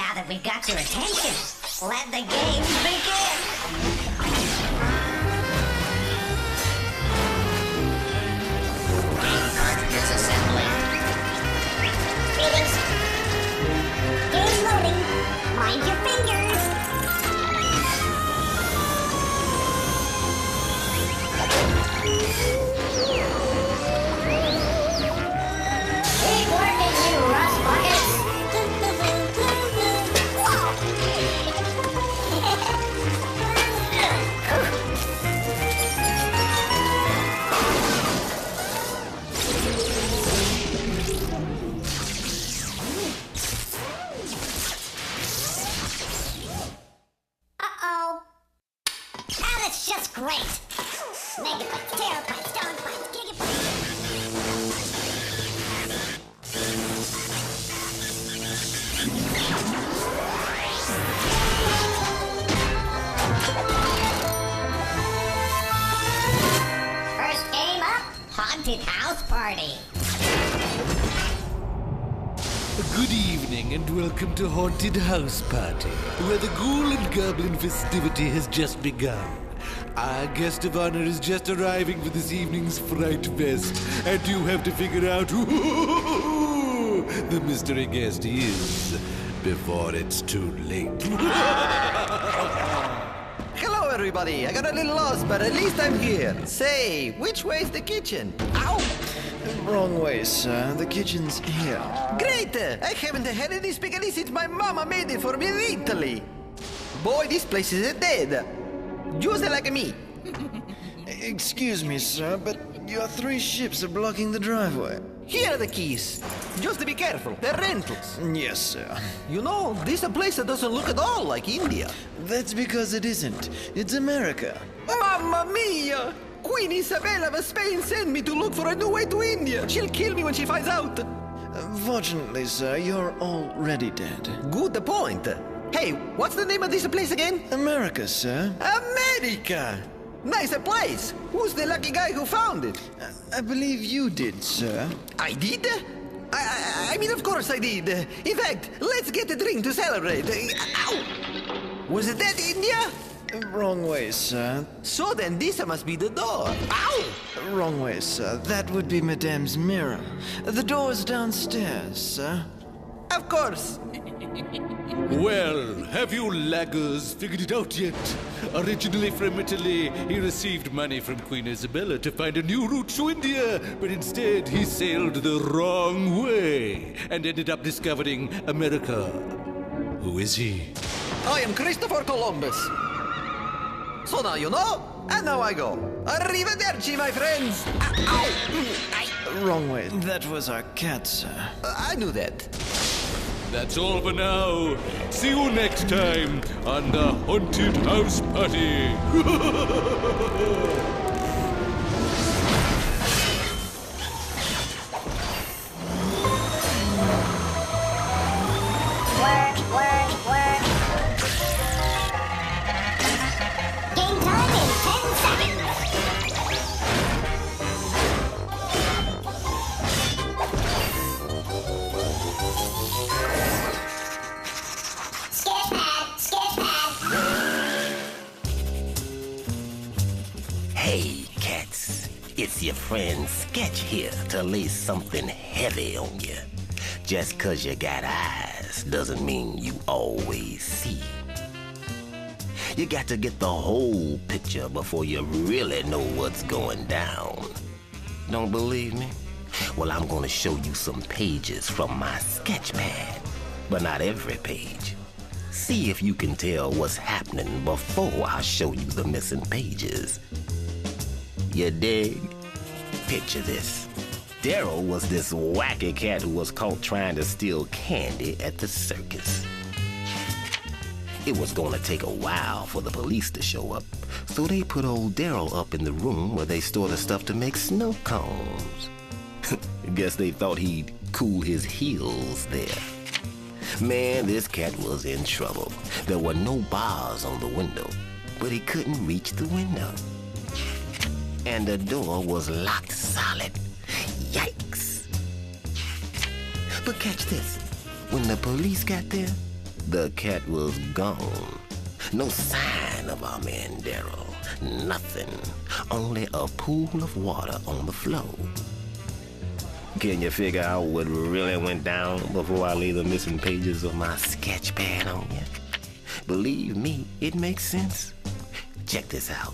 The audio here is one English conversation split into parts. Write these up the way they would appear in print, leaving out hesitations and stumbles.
Now that we've got your attention, let the games begin! Game card disassembly. Greetings. Game loading. Mind your fingers. Keep working, you rust buckets. Uh-oh. Ah, that's just great. Megabytes, terabytes, downbytes, gigabytes. First game up, Haunted House Party. Good evening and welcome to Haunted House Party, where the ghoul and goblin festivity has just begun. Our guest of honor is just arriving for this evening's Fright Fest, and you have to figure out who the mystery guest is before it's too late. Hello, everybody. I got a little lost, but at least I'm here. Say, which way's the kitchen? Ow! Wrong way, sir. The kitchen's here. Great! I haven't had any spaghetti since my mama made it for me in Italy. Boy, this place is dead. Just like me. Excuse me, sir, but your 3 ships are blocking the driveway. Here are the keys. Just be careful. They're rentals. Yes, sir. You know, this is a place that doesn't look at all like India. That's because it isn't. It's America. Mamma mia! Queen Isabella of Spain sent me to look for a new way to India. She'll kill me when she finds out. Fortunately, sir, you're already dead. Good point. Hey, what's the name of this place again? America, sir. America! Nice place. Who's the lucky guy who found it? I believe you did, sir. I did? I mean, of course I did. In fact, let's get a drink to celebrate. Ow! Was that India? Wrong way, sir. So then this must be the door. Ow! Wrong way, sir. That would be Madame's mirror. The door's downstairs, sir. Of course. Well, have you laggers figured it out yet? Originally from Italy, he received money from Queen Isabella to find a new route to India, but instead he sailed the wrong way and ended up discovering America. Who is he? I am Christopher Columbus. So now you know, and now I go. Arrivederci, my friends. Ow! Wrong way. That was our cat, sir. I knew that. That's all for now. See you next time on the Haunted House Party. Work. Game time in 10 seconds. Skip pad. Hey, cats. It's your friend Sketch here to lay something heavy on you. Just 'cause you got eyes doesn't mean you always see. You got to get the whole picture before you really know what's going down. Don't believe me? Well, I'm gonna show you some pages from my sketch pad, but not every page. See if you can tell what's happening before I show you the missing pages. You dig? Picture this. Daryl was this wacky cat who was caught trying to steal candy at the circus. It was gonna take a while for the police to show up, so they put old Daryl up in the room where they store the stuff to make snow cones. Guess they thought he'd cool his heels there. Man, this cat was in trouble. There were no bars on the window, but he couldn't reach the window. And the door was locked solid. Yikes. But catch this. When the police got there, The cat was gone. No sign of our man Daryl. Nothing. Only a pool of water on the floor. Can you figure out what really went down before I lay the missing pages of my sketch pad on you? Believe me, it makes sense. Check this out.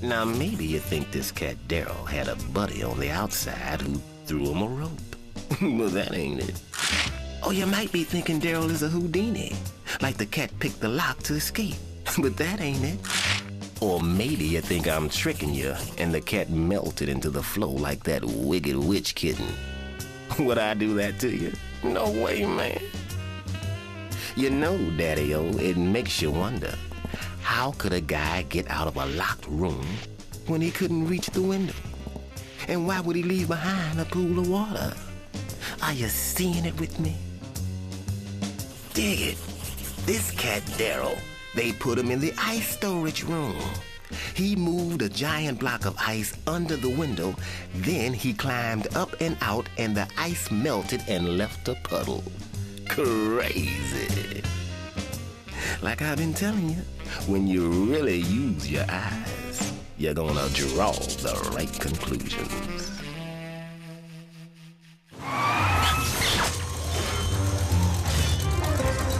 Now, maybe you think this cat Daryl had a buddy on the outside who threw him a rope. Well, that ain't it. Or you might be thinking Daryl is a Houdini, like the cat picked the lock to escape. But that ain't it. Or maybe you think I'm tricking you and the cat melted into the flow like that wicked witch kitten. Would I do that to you? No way, man. You know, Daddy-O, it makes you wonder, how could a guy get out of a locked room when he couldn't reach the window? And why would he leave behind a pool of water? Are you seeing it with me? Dig it. This cat Daryl, they put him in the ice storage room. He moved a giant block of ice under the window, then he climbed up and out and the ice melted and left a puddle. Crazy. Like I've been telling you, when you really use your eyes, you're gonna draw the right conclusions.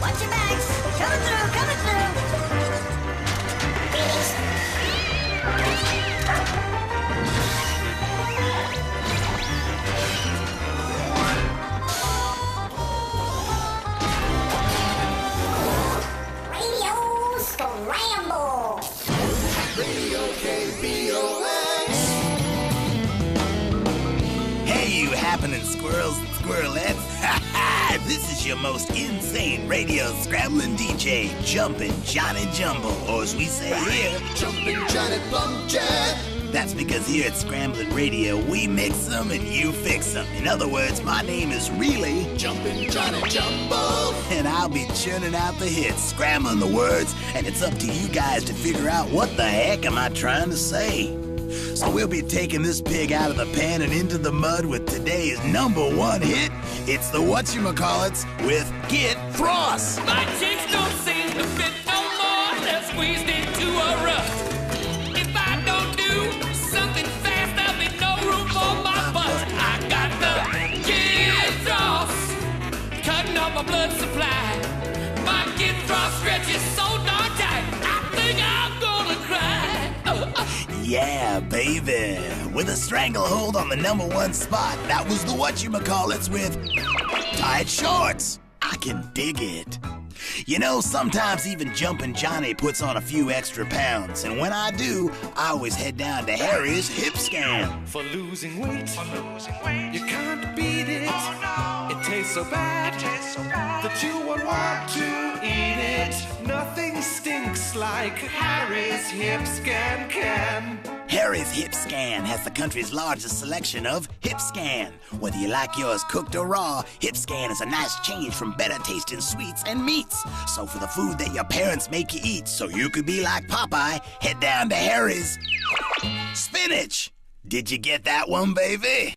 Watch your backs. Coming through, coming through. Phoenix. Radio Scramble. Hey, you happening squirrels and squirrelettes. This is your most insane radio scrambling DJ, Jumpin' Johnny Jumbo, or as we say here, Jumpin' Johnny Bumjet. That's because here at Scramblin' Radio, we mix them and you fix them. In other words, my name is really Jumpin' Johnny Jumbo. and I'll be churning out the hits, scrambling the words, and it's up to you guys to figure out what the heck am I trying to say. So we'll be taking this pig out of the pan and into the mud with today's #1 hit. It's the whatchamacallits with Get Frost. My cheeks don't seem to fit no more. They're squeezed into a rut. If I don't do something fast, there'll be no room for my butt. I got the Get Frost, cutting off my blood supply. My Get Frost stretches so darn tight, I think I'm gonna cry. Yeah, baby. With a stranglehold on the #1 spot, that was the whatchamacallits with Tight Shorts. I can dig it. You know, sometimes even Jumpin' Johnny puts on a few extra pounds, and when I do, I always head down to Harry's Hip Scan. For losing weight, you can't beat it. It tastes so bad that you won't want to eat it. Nothing stinks like Harry's Hip Scan can. Harry's Hip Scan has the country's largest selection of Hip Scan. Whether you like yours cooked or raw, Hip Scan is a nice change from better tasting sweets and meats. So for the food that your parents make you eat so you could be like Popeye, head down to Harry's. Spinach! Did you get that one, baby?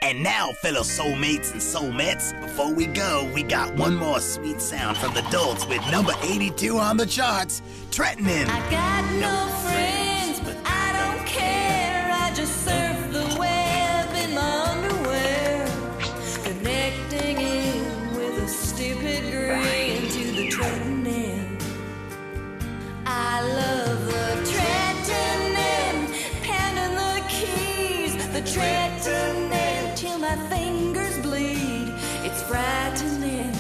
And now, fellow soulmates and soulmettes, before we go, we got one more sweet sound from the adults with #82 on the charts, Tretinin. I got no friends, but I don't care. I just surf the web in my underwear, connecting in with a stupid grin to the treading. I love the treading, pounding the keys, the treading till my fingers bleed. It's frightening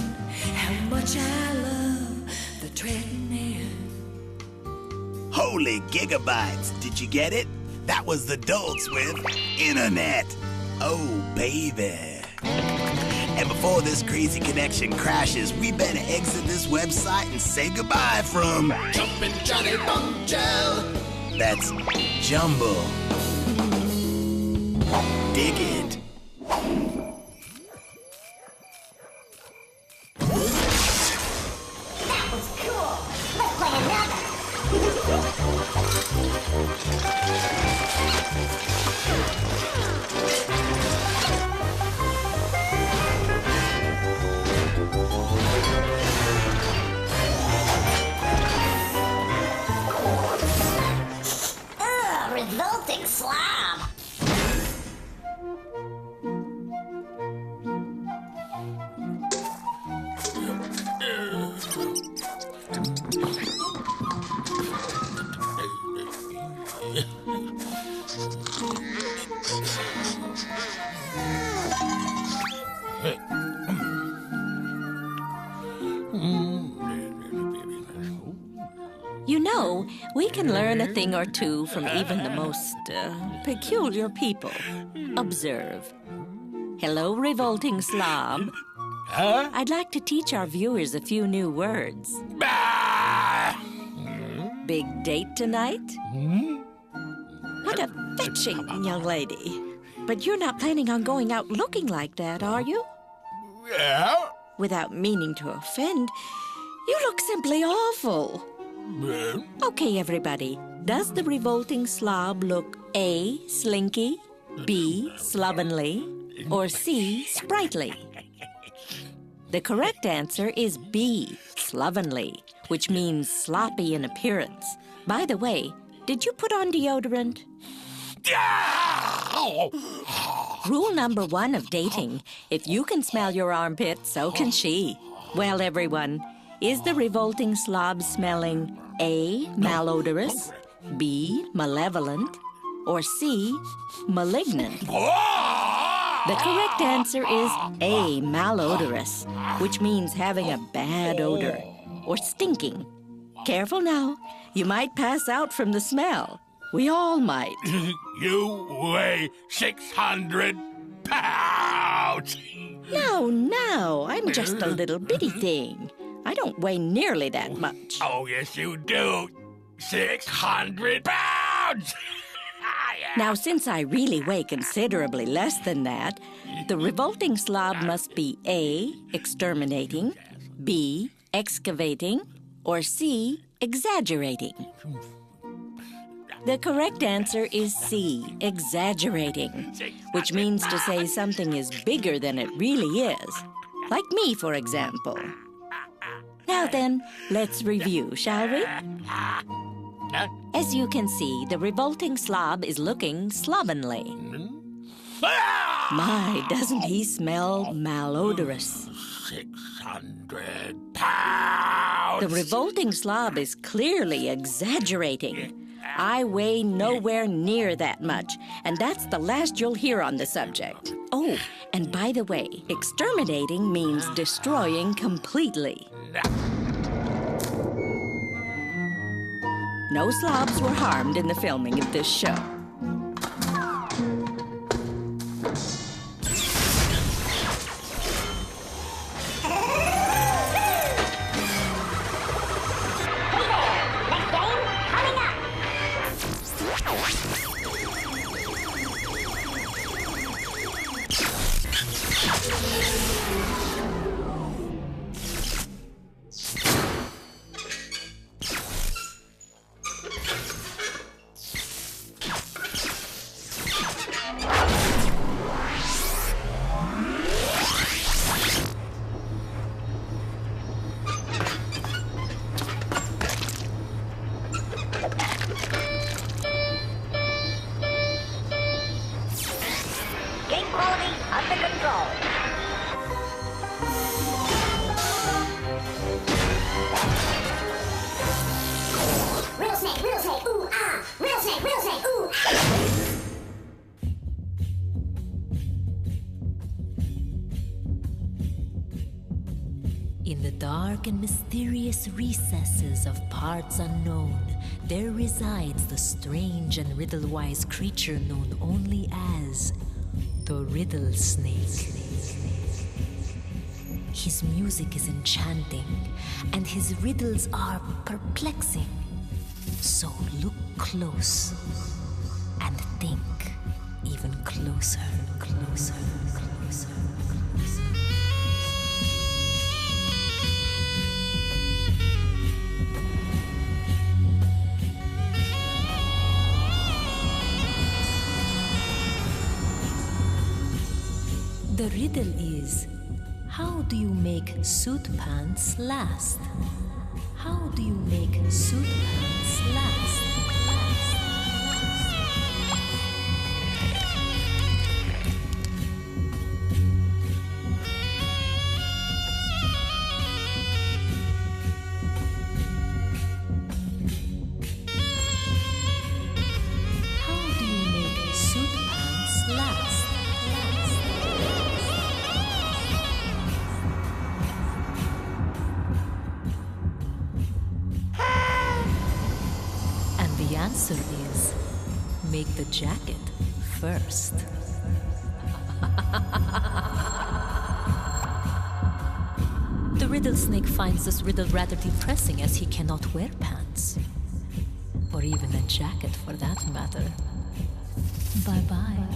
how much I love the treading. Holy gigabytes, did you get it? That was the adults with Internet. Oh, baby. And before this crazy connection crashes, we better exit this website and say goodbye from Jumpin' Johnny Bumjet. That's Jumbo. Dig it. That was cool. Let's play another. You know, we can learn a thing or two from even the most peculiar people. Observe. Hello, revolting slob. Huh? I'd like to teach our viewers a few new words. Big date tonight? What a fetching young lady. But you're not planning on going out looking like that, are you? Yeah? Without meaning to offend, you look simply awful. Okay, everybody. Does the revolting slob look A, slinky, B, slovenly, or C, sprightly? The correct answer is B, slovenly, which means sloppy in appearance. By the way, did you put on deodorant? Rule number 1 of dating: if you can smell your armpit, so can she. Well, everyone, is the revolting slob smelling A, malodorous, B, malevolent, or C, malignant? The correct answer is A, malodorous, which means having a bad odor or stinking. Careful now, you might pass out from the smell. We all might. You weigh 600 pounds. No, I'm just a little bitty thing. I don't weigh nearly that much. Oh, yes, you do. 600 pounds. Now, since I really weigh considerably less than that, the revolting slob must be A, exterminating, B, excavating, or C, exaggerating. The correct answer is C, exaggerating, which means to say something is bigger than it really is. Like me, for example. Now then, let's review, shall we? As you can see, the revolting slob is looking slovenly. My, doesn't he smell malodorous? 600 pounds. The revolting slob is clearly exaggerating. I weigh nowhere near that much, and that's the last you'll hear on the subject. Oh, and by the way, exterminating means destroying completely. No slobs were harmed in the filming of this show. Game quality under control. Real snake, ooh, ah. Real snake, ooh, ah. In the dark and mysterious recesses of parts unknown, there resides the strange and riddle-wise creature known only as the Riddle Snake. His music is enchanting, and his riddles are perplexing. So look close and think even closer, closer, closer, closer. The riddle is, how do you make suit pants last? How do you make suit pants last? How do you make suit pants last? answer is make the jacket first. The riddle snake finds this riddle rather depressing as he cannot wear pants. Or even a jacket for that matter. Bye-bye.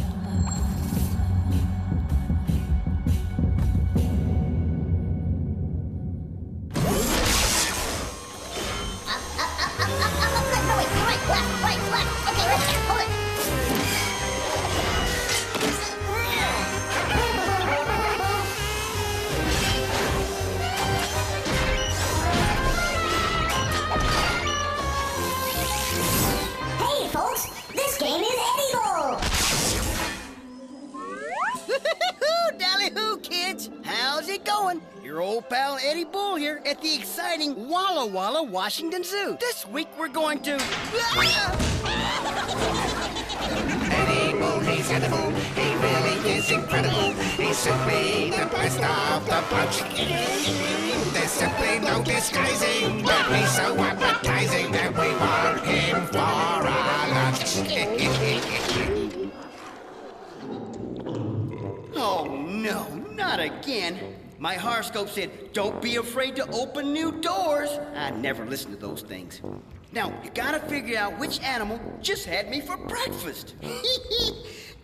No, wait, right, left. Okay, right there, hold it. Hey, folks, this game is Eddie Bowl. Dally-hoo, kids! How's it going? Your old pal Eddie Bull here at the exciting Walla Walla Washington Zoo. This week we're going to... Eddie Bull, he's edible. He really is incredible. He's simply the best of the bunch. There's simply no disguising that he's so appetizing that we want him for our lunch. Oh, no, not again. My horoscope said, don't be afraid to open new doors. I never listen to those things. Now, you gotta figure out which animal just had me for breakfast.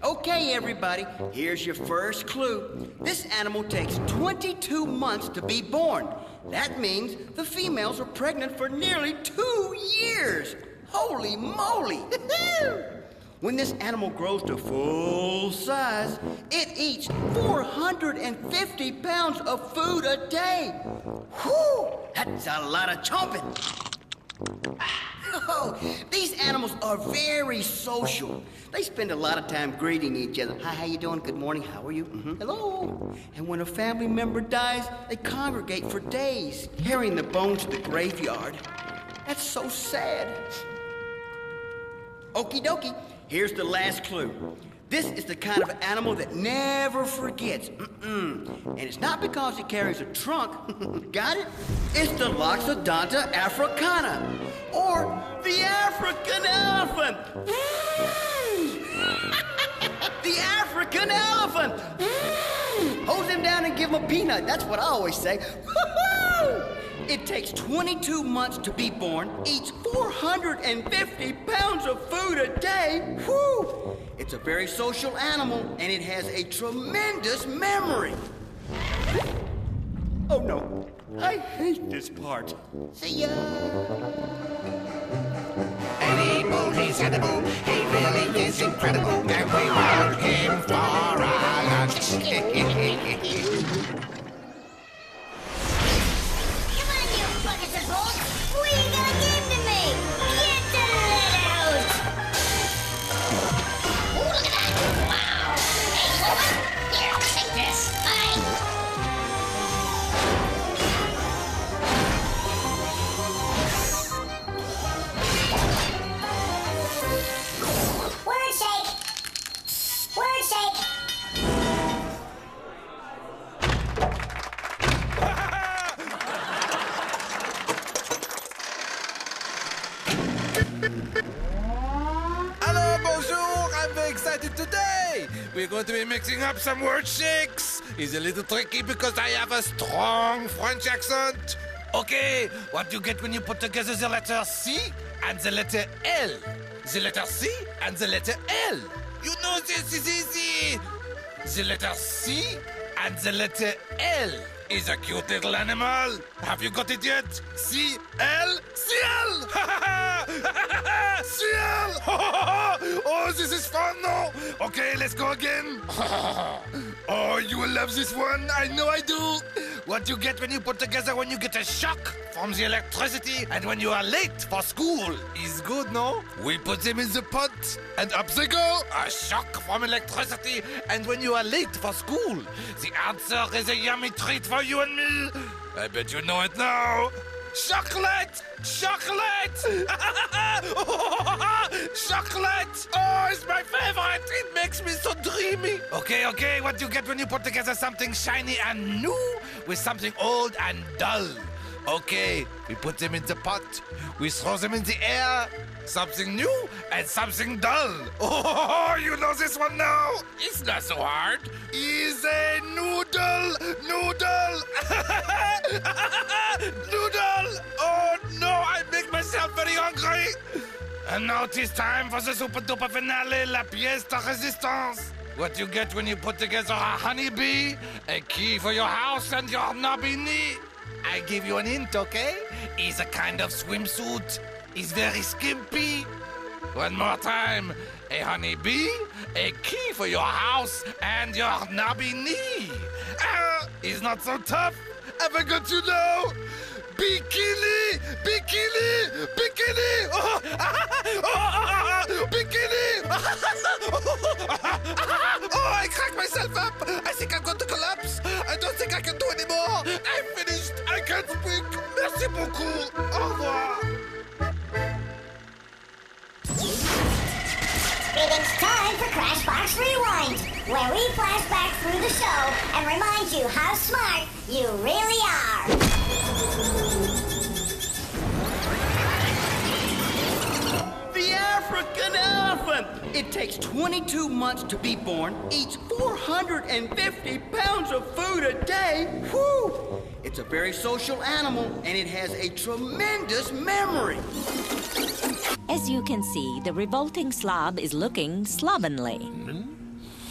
Okay, everybody, here's your first clue. This animal takes 22 months to be born. That means the females are pregnant for nearly 2 years. Holy moly! When this animal grows to full size, it eats 450 pounds of food a day. Whew! That's a lot of chomping. Oh, these animals are very social. They spend a lot of time greeting each other. Hi, how you doing? Good morning. How are you? Hello. And when a family member dies, they congregate for days, carrying the bones to the graveyard. That's so sad. Okie dokie. Here's the last clue. This is the kind of animal that never forgets. And it's not because it carries a trunk. Got it? It's the Loxodonta africana, or the African elephant. The African elephant. Hose him down and give him a peanut. That's what I always say. It takes 22 months to be born, eats 450 pounds of food a day. Whew! It's a very social animal, and it has a tremendous memory. Oh no, I hate this part. See ya! Eddie Bull, he's edible. He really is incredible. And we want him for our lunch. Buckets of gold, we got a game to make! Get the lead out! Ooh, look at that! Wow! Hey, you know what? Here, take this! Word shake! Word shake! Hello, bonjour! I'm very excited today! We're going to be mixing up some word shakes. It's a little tricky because I have a strong French accent. Okay, what do you get when you put together the letter C and the letter L? The letter C and the letter L. You know this is easy. The letter C and the letter L is a cute little animal. Have you got it yet? C-L? C-L! C-L! Oh, this is fun, no? Okay, let's go again. Oh, you will love this one. I know I do. What you get when you put together when you get a shock from the electricity and when you are late for school is good, no? We put them in the pot and up they go. A shock from electricity and when you are late for school. The answer is a yummy treat for you and me. I bet you know it now. Chocolate! Chocolate! Chocolate! Oh, it's my favorite! It makes me so dreamy! Okay, what do you get when you put together something shiny and new with something old and dull? Okay, we put them in the pot. We throw them in the air. Something new and something dull. Oh, you know this one now? It's not so hard. Is a noodle. Noodle. Oh, no, I make myself very hungry. And now it is time for the super duper finale, la pièce de résistance. What you get when you put together a honeybee, a key for your house, and your knobby knee. I give you an hint, okay? It's a kind of swimsuit. It's very skimpy. One more time. A honeybee, a key for your house, and your knobby knee. It's not so tough. Have I got you now? Bikini! Bikini! Bikini! Oh, bikini! Oh, I cracked myself up! I think I'm going to collapse! I don't think I can do anymore! I'm finished! I can't speak! Merci beaucoup! Au revoir! It's time for Crashbox Rewind, where we flash back through the show and remind you how smart you really are. The African elephant! It takes 22 months to be born, eats 450 pounds of food a day. Whew! It's a very social animal, and it has a tremendous memory. As you can see, the revolting slob is looking slovenly.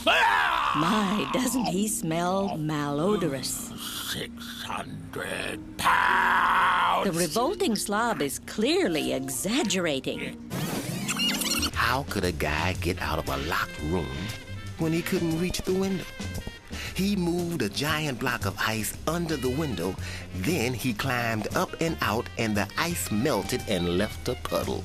My, doesn't he smell malodorous? 600 pounds! The revolting slob is clearly exaggerating. How could a guy get out of a locked room when he couldn't reach the window? He moved a giant block of ice under the window, then he climbed up and out, and the ice melted and left a puddle.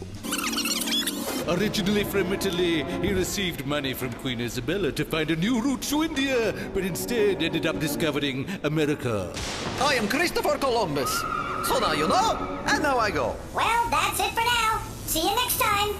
Originally from Italy, he received money from Queen Isabella to find a new route to India, but instead ended up discovering America. I am Christopher Columbus. So now you know, and now I go. Well, that's it for now. See you next time.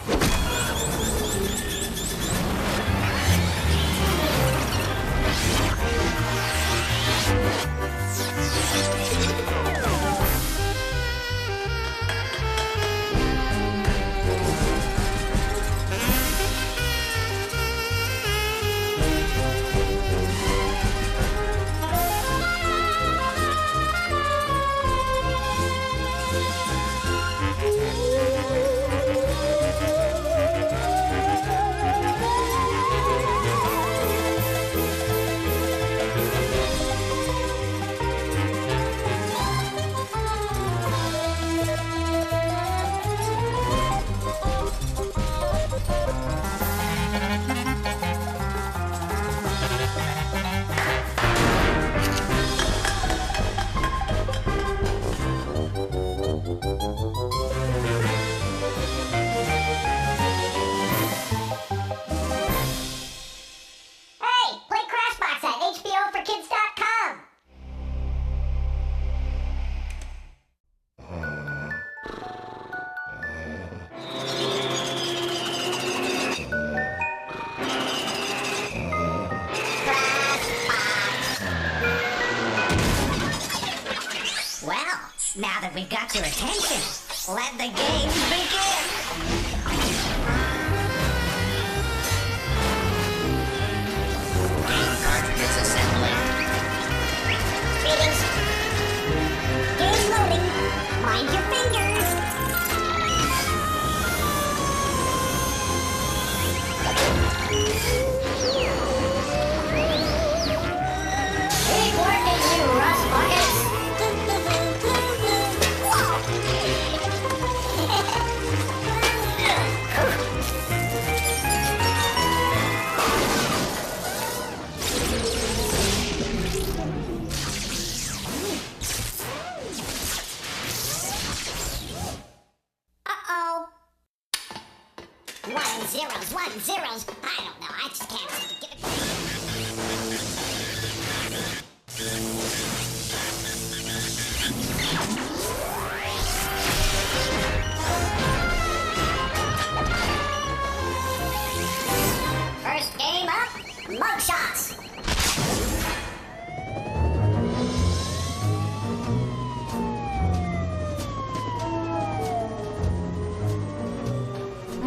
Now that we've got your attention, let the games begin! Game cartridges assembling. Greetings. Game loading. Mind your fingers. Keep working, you rust buckets. Uh-oh. 1 zeros, 1 zeros. I don't know. I just can't seem to get it. First game up, mugshots.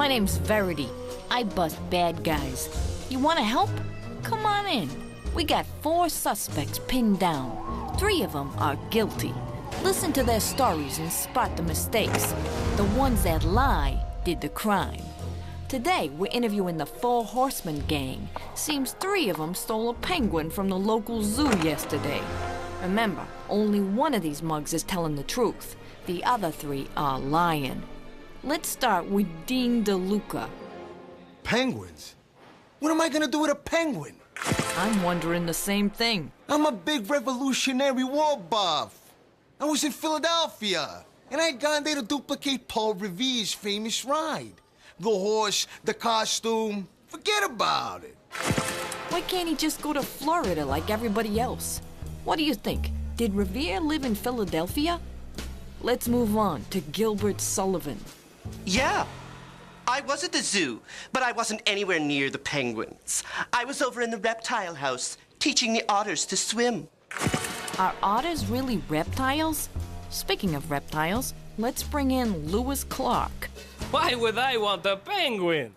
My name's Verity. I bust bad guys. You want to help? Come on in. We got 4 suspects pinned down. 3 of them are guilty. Listen to their stories and spot the mistakes. The ones that lie did the crime. Today, we're interviewing the 4 Horsemen gang. Seems 3 of them stole a penguin from the local zoo yesterday. Remember, only one of these mugs is telling the truth. The other 3 are lying. Let's start with Dean DeLuca. Penguins? What am I gonna do with a penguin? I'm wondering the same thing. I'm a big Revolutionary War buff. I was in Philadelphia, and I'd gone there to duplicate Paul Revere's famous ride. The horse, the costume, forget about it. Why can't he just go to Florida like everybody else? What do you think? Did Revere live in Philadelphia? Let's move on to Gilbert Sullivan. Yeah. I was at the zoo, but I wasn't anywhere near the penguins. I was over in the reptile house, teaching the otters to swim. Are otters really reptiles? Speaking of reptiles, let's bring in Lewis Clark. Why would I want a penguin?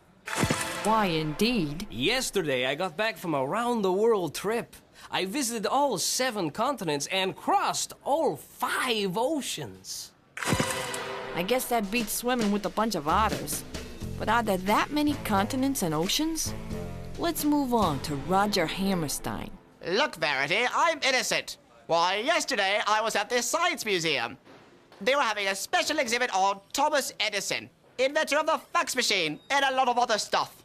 Why, indeed. Yesterday, I got back from a round-the-world trip. I visited all 7 continents and crossed all 5 oceans. I guess that beats swimming with a bunch of otters. But are there that many continents and oceans? Let's move on to Roger Hammerstein. Look, Verity, I'm innocent. Why, yesterday I was at this science museum. They were having a special exhibit on Thomas Edison, inventor of the fax machine, and a lot of other stuff.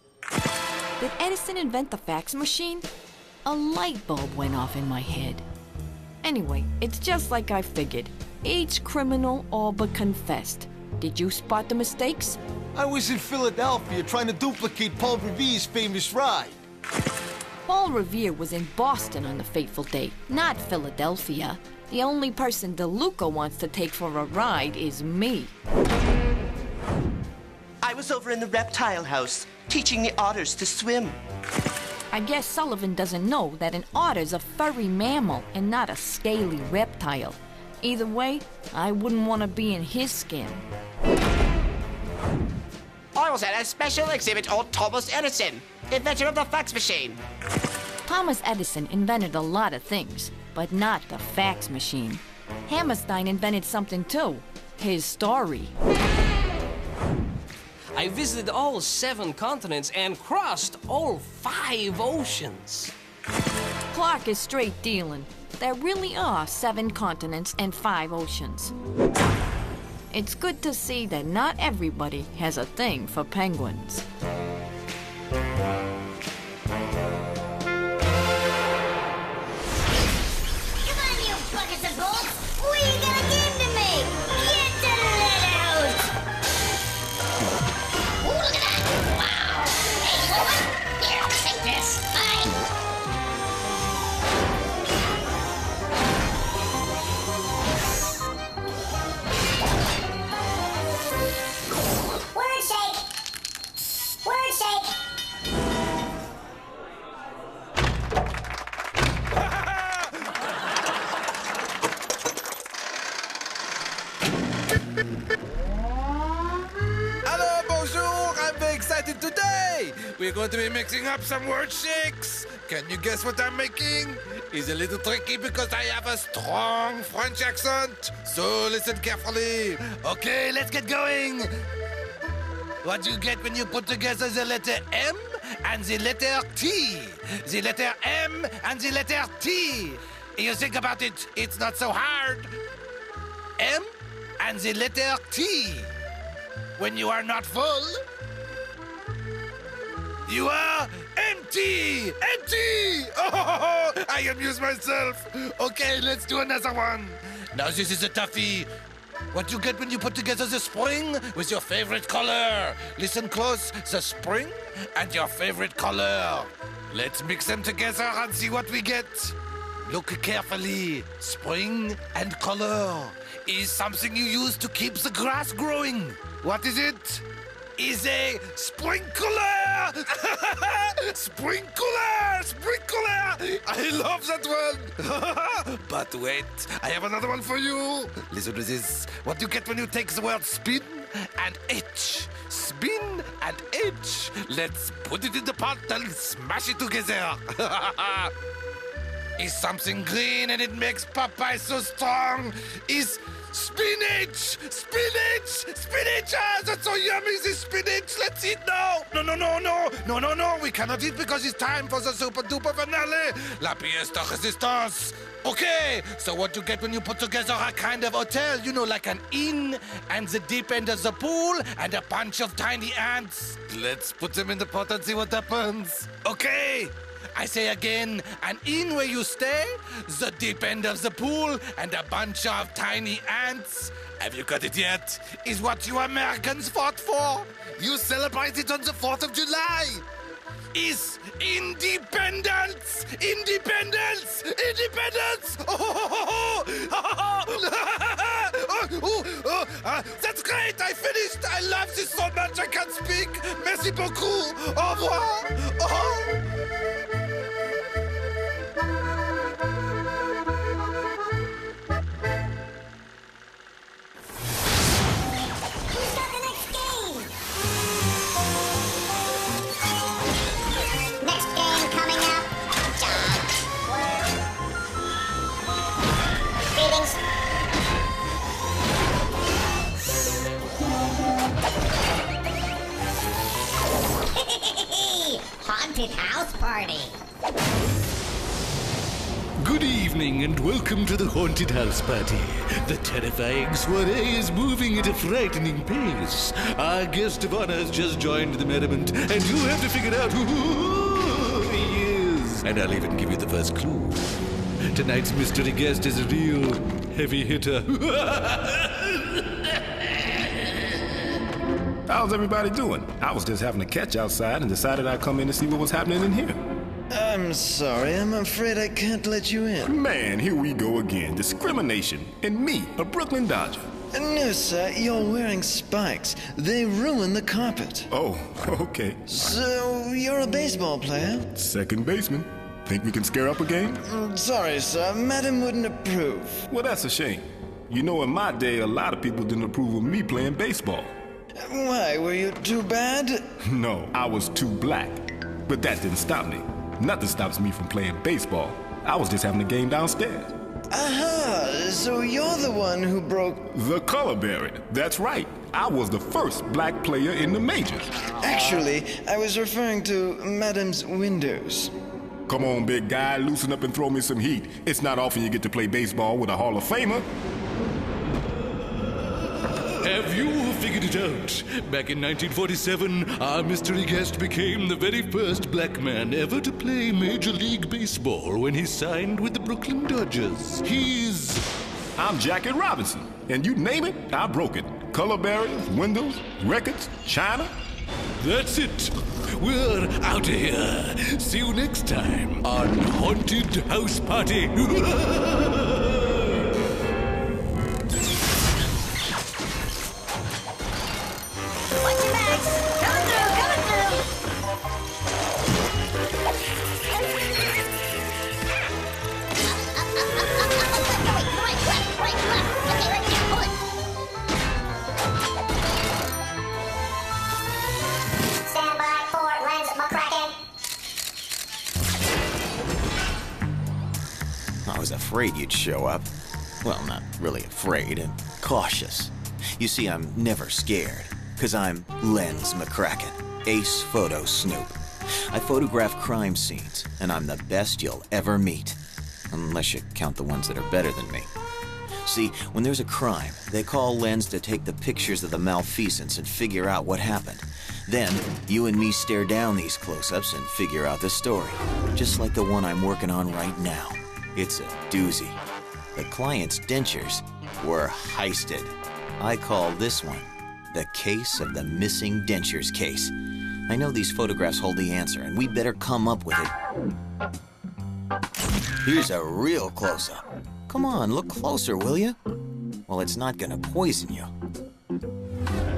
Did Edison invent the fax machine? A light bulb went off in my head. Anyway, it's just like I figured. Each criminal all but confessed. Did you spot the mistakes? I was in Philadelphia trying to duplicate Paul Revere's famous ride. Paul Revere was in Boston on the fateful day, not Philadelphia. The only person DeLuca wants to take for a ride is me. I was over in the reptile house, teaching the otters to swim. I guess Sullivan doesn't know that an otter's a furry mammal and not a scaly reptile. Either way, I wouldn't want to be in his skin. I was at a special exhibit on Thomas Edison, inventor of the fax machine. Thomas Edison invented a lot of things, but not the fax machine. Hammerstein invented something too, his story. I visited all 7 continents and crossed all 5 oceans. Clark is straight dealing. There really are 7 continents and 5 oceans. It's good to see that not everybody has a thing for penguins. Come on, you buckets of bolts! What are you gonna give to me? Get the lead out! Ooh, look at that! Wow! Hey, you know what? Here, take this. Bye. Word shake! Word shake! Hello, bonjour! I'm very excited today! We're going to be mixing up some word shakes. Can you guess what I'm making? It's a little tricky because I have a strong French accent. So listen carefully. Okay, let's get going. What do you get when you put together the letter M and the letter T? The letter M and the letter T. You think about it, it's not so hard. M and the letter T. When you are not full, you are empty! Empty! Oh, I amuse myself. Okay, let's do another one. Now this is a toughie. What you get when you put together the spring with your favorite color? Listen close, the spring and your favorite color. Let's mix them together and see what we get. Look carefully. Spring and color is something you use to keep the grass growing. What is it? is a sprinkler! Sprinkler! Sprinkler! I love that one! But wait, I have another one for you. Listen to this. What you get when you take the word spin and itch. Spin and itch. Let's put it in the pot and smash it together. Is something green and it makes Popeye so strong? Is spinach! Spinach! Spinach! Ah, that's so yummy, this spinach! Let's eat now! No, we cannot eat because it's time for the super duper finale! La pièce de résistance! Okay, so what you get when you put together a kind of hotel, you know, like an inn and the deep end of the pool and a bunch of tiny ants. Let's put them in the pot and see what happens. Okay! I say again, an inn where you stay, the deep end of the pool, and a bunch of tiny ants. Have you got it yet? Is what you Americans fought for. You celebrated on the 4th of July. Is independence! Independence! Independence! That's great! I finished! I love this so much I can't speak! Merci beaucoup! Au revoir! Haunted house party. Good evening and welcome to the haunted house party. The terrifying soiree is moving at a frightening pace. Our guest of honor has just joined the merriment, and you have to figure out who he is. And I'll even give you the first clue. Tonight's mystery guest is a real heavy hitter. How's everybody doing? I was just having a catch outside and decided I'd come in to see what was happening in here. I'm sorry, I'm afraid I can't let you in. Man, here we go again. Discrimination. And me, a Brooklyn Dodger. No, sir, you're wearing spikes. They ruin the carpet. Oh, okay. So, you're a baseball player? Second baseman. Think we can scare up a game? Sorry, sir, Madam wouldn't approve. Well, that's a shame. You know, in my day, a lot of people didn't approve of me playing baseball. Why, were you too bad? No, I was too black. But that didn't stop me. Nothing stops me from playing baseball. I was just having a game downstairs. Aha, so you're the one who broke... The color barrier. That's right. I was the first black player in the majors. Actually, I was referring to Madam's windows. Come on, big guy, loosen up and throw me some heat. It's not often you get to play baseball with a Hall of Famer. Have you figured it out? Back in 1947, our mystery guest became the very first black man ever to play Major League Baseball when he signed with the Brooklyn Dodgers. I'm Jackie Robinson, and you name it, I broke it. Color barriers, windows, records, china. That's it. We're out of here. See you next time on Haunted House Party. I was afraid you'd show up. Well, not really afraid, and cautious. You see, I'm never scared, 'cause I'm Lens McCracken, ace photo snoop. I photograph crime scenes, and I'm the best you'll ever meet. Unless you count the ones that are better than me. See, when there's a crime, they call Lens to take the pictures of the malfeasance and figure out what happened. Then, you and me stare down these close-ups and figure out the story. Just like the one I'm working on right now. It's a doozy. The client's dentures were heisted. I call this one the case of the missing dentures case. I know these photographs hold the answer, and we better come up with it. Here's a real close-up. Come on, look closer, will you? Well, it's not gonna poison you.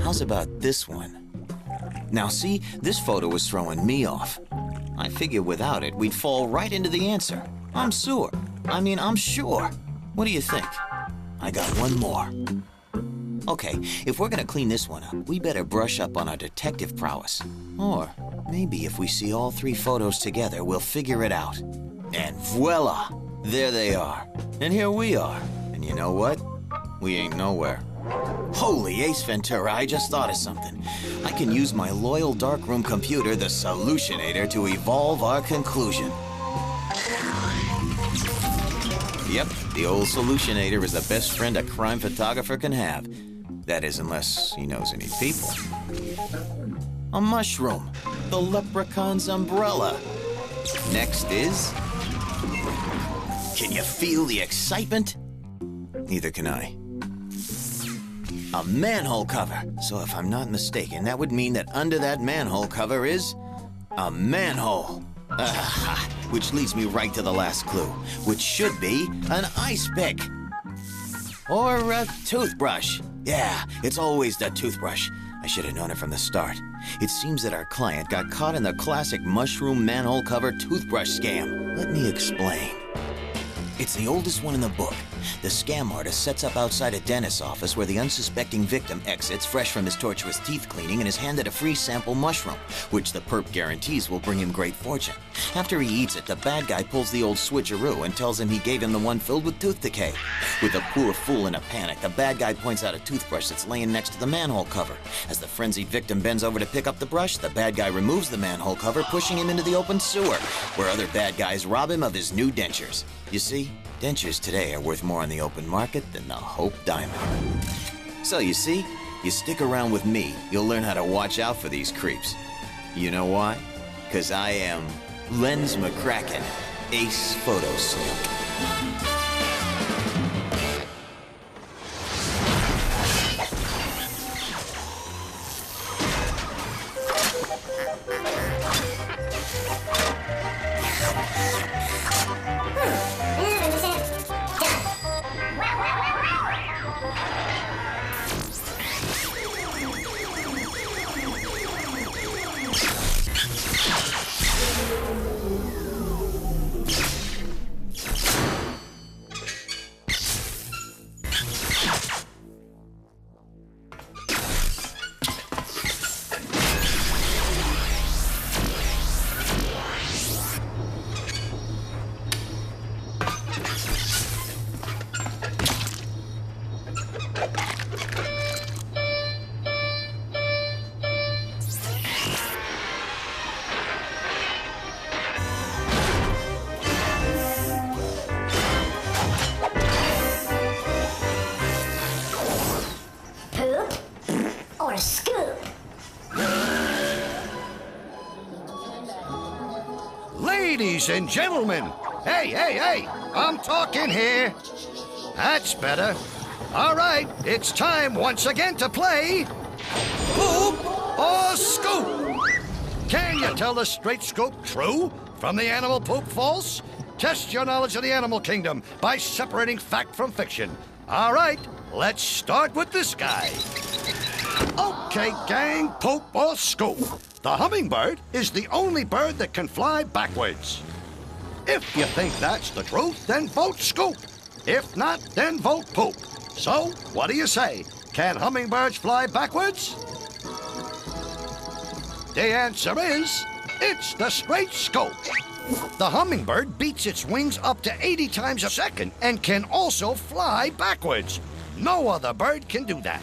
How's about this one? Now see, this photo is throwing me off. I figure without it, we'd fall right into the answer. I'm sure. I'm sure. What do you think? I got one more. Okay, if we're gonna clean this one up, we better brush up on our detective prowess. Or maybe if we see all 3 photos together, we'll figure it out. And voila! There they are. And here we are. And you know what? We ain't nowhere. Holy Ace Ventura, I just thought of something. I can use my loyal darkroom computer, the Solutionator, to evolve our conclusion. Yep, the old Solutionator is the best friend a crime photographer can have. That is, unless he knows any people. A mushroom. The leprechaun's umbrella. Next is... Can you feel the excitement? Neither can I. A manhole cover. So if I'm not mistaken, that would mean that under that manhole cover is... a manhole. Aha! Which leads me right to the last clue, which should be an ice pick. Or a toothbrush. Yeah, it's always the toothbrush. I should have known it from the start. It seems that our client got caught in the classic mushroom manhole cover toothbrush scam. Let me explain. It's the oldest one in the book. The scam artist sets up outside a dentist's office where the unsuspecting victim exits, fresh from his tortuous teeth cleaning, and is handed a free sample mushroom, which the perp guarantees will bring him great fortune. After he eats it, the bad guy pulls the old switcheroo and tells him he gave him the one filled with tooth decay. With the poor fool in a panic, the bad guy points out a toothbrush that's laying next to the manhole cover. As the frenzied victim bends over to pick up the brush, the bad guy removes the manhole cover, pushing him into the open sewer, where other bad guys rob him of his new dentures. You see, dentures today are worth more on the open market than the Hope Diamond. So you see, you stick around with me, you'll learn how to watch out for these creeps. You know why? 'Cause I am Lens McCracken, Ace Photo Snoop. Ladies and gentlemen, hey, I'm talking here. That's better. All right, it's time once again to play Poop or Scoop. Can you tell the straight scoop true from the animal poop false? Test your knowledge of the animal kingdom by separating fact from fiction. All right, let's start with this guy. Okay, gang, poop or scoop. The hummingbird is the only bird that can fly backwards. If you think that's the truth, then vote scoop. If not, then vote poop. So, what do you say? Can hummingbirds fly backwards? The answer is, it's the straight scoop. The hummingbird beats its wings up to 80 times a second and can also fly backwards. No other bird can do that.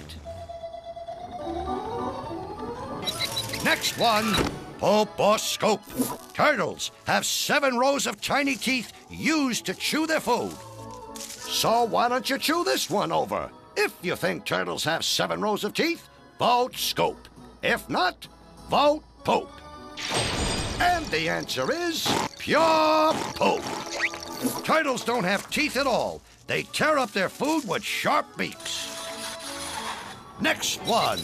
Next one, poop or scoop. Turtles have 7 rows of tiny teeth used to chew their food. So why don't you chew this one over? If you think turtles have 7 rows of teeth, vote scoop. If not, vote poop. And the answer is pure poop. Turtles don't have teeth at all. They tear up their food with sharp beaks. Next one,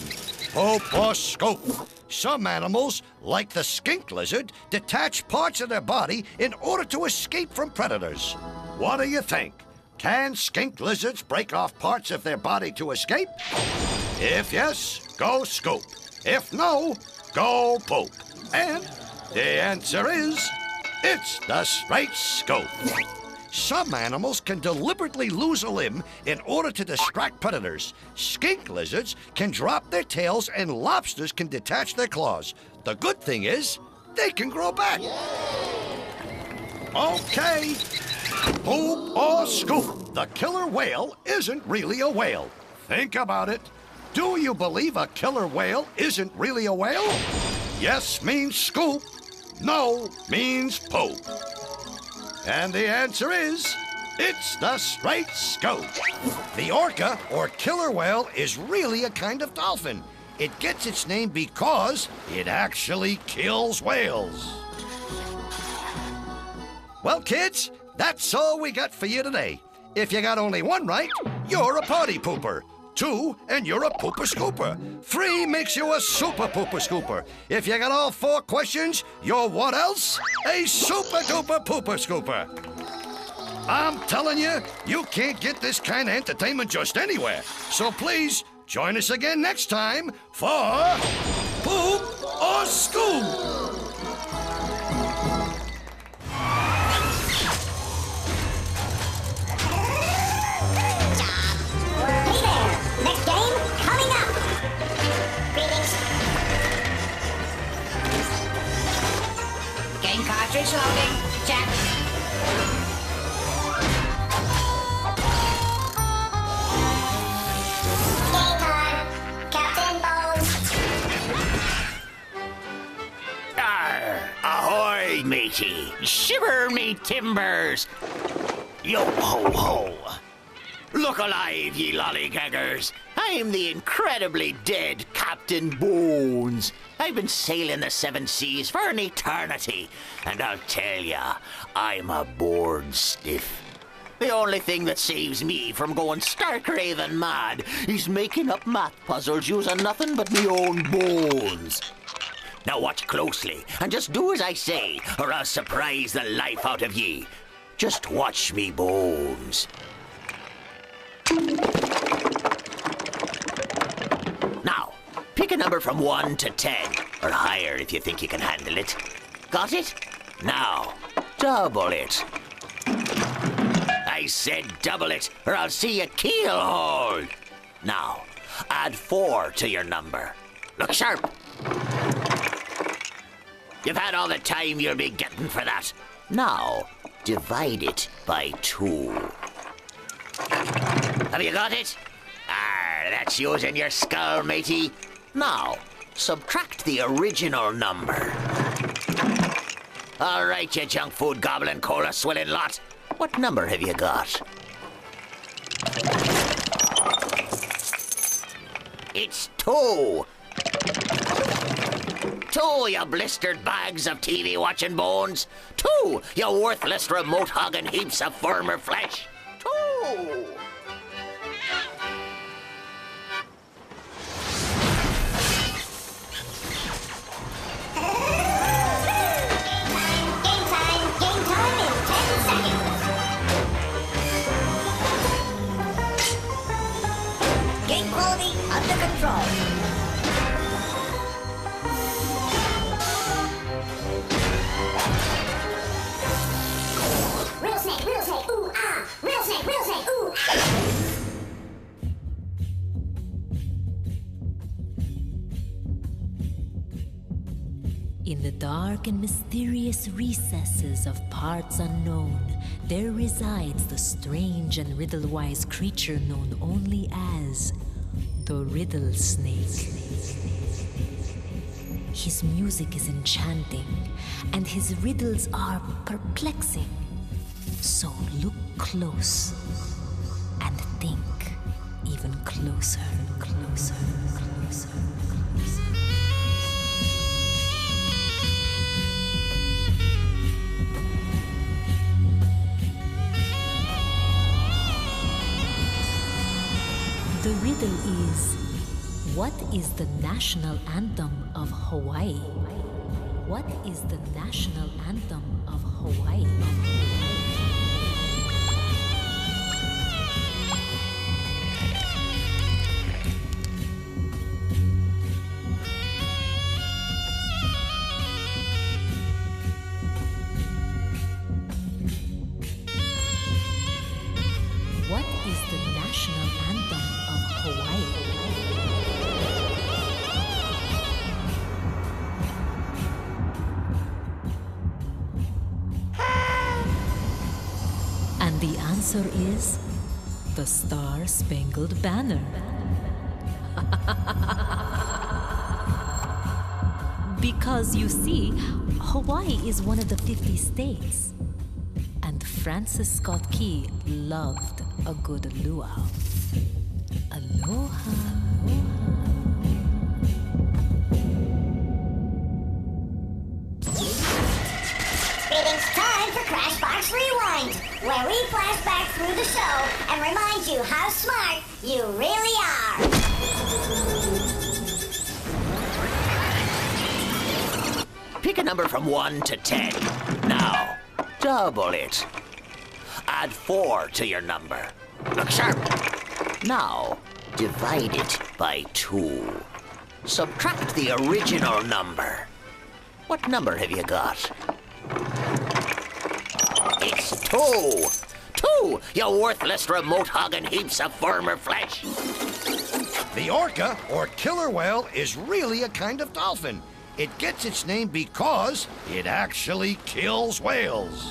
poop or scoop. Some animals, like the skink lizard, detach parts of their body in order to escape from predators. What do you think? Can skink lizards break off parts of their body to escape? If yes, go scoop. If no, go poop? And the answer is, it's the straight scope. Some animals can deliberately lose a limb in order to distract predators. Skink lizards can drop their tails and lobsters can detach their claws. The good thing is, they can grow back. Okay. Poop or scoop, the killer whale isn't really a whale. Think about it. Do you believe a killer whale isn't really a whale? Yes means scoop, no means poop. And the answer is, it's the straight scoop. The orca, or killer whale, is really a kind of dolphin. It gets its name because it actually kills whales. Well, kids, that's all we got for you today. If you got only one right, you're a party pooper. 2, and you're a pooper scooper. 3 makes you a super pooper scooper. If you got all 4 questions, you're what else? A super duper pooper scooper. I'm telling you, you can't get this kind of entertainment just anywhere. So please, join us again next time for Poop or Scoop. Next game coming up. Greetings. Game cartridge loading. Check. Game time. Captain Bones. Arr, ahoy, matey. Shiver me timbers. Yo ho ho. Look alive, ye lollygaggers. I'm the incredibly dead Captain Bones. I've been sailing the 7 seas for an eternity, and I'll tell ya, I'm a bored stiff. The only thing that saves me from going stark raving mad is making up math puzzles using nothing but me own bones. Now watch closely, and just do as I say, or I'll surprise the life out of ye. Just watch me bones. Now, pick a number from 1 to 10, or higher if you think you can handle it. Got it? Now, double it. I said double it, or I'll see you keel hold. Now, add 4 to your number. Look sharp. You've had all the time you'll be getting for that. Now, divide it by 2. Have you got it? That's using your skull, matey. Now, subtract the original number. All right, you junk food gobbling cola swilling lot. What number have you got? It's 2. 2, you blistered bags of TV watching bones. 2, you worthless remote hogging heaps of firmer flesh. 2. Game quality under control. Real snake, ooh, ah. Real snake, ooh, ah. In the dark and mysterious recesses of parts unknown, there resides the strange and riddle-wise creature known only as the Riddle Snake. His music is enchanting, and his riddles are perplexing. So look close and think even closer and closer and closer and closer. The riddle is, what is the national anthem of Hawaii? What is the national anthem of Hawaii? answer is the Star-Spangled Banner. Because you see, Hawaii is one of the 50 states. And Francis Scott Key loved a good luau. Aloha. It's time for Crashbox Rewind, where we flash back through the show and remind you how smart you really are. Pick a number from 1 to 10. Now, double it. Add 4 to your number. Look sharp. Now, divide it by 2. Subtract the original number. What number have you got? It's 2. 2, you worthless remote-hogging heaps of former flesh. The orca, or killer whale, is really a kind of dolphin. It gets its name because it actually kills whales.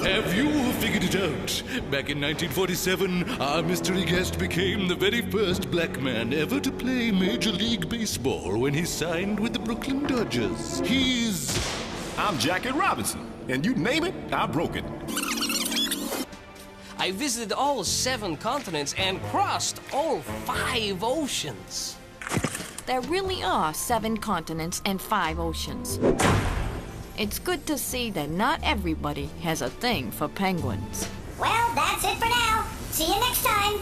Have you figured it out? Back in 1947, our mystery guest became the very first black man ever to play Major League Baseball when he signed with the Brooklyn Dodgers. I'm Jackie Robinson, and you name it, I broke it. I visited all 7 continents and crossed all 5 oceans. There really are 7 continents and 5 oceans. It's good to see that not everybody has a thing for penguins. Well, that's it for now. See you next time.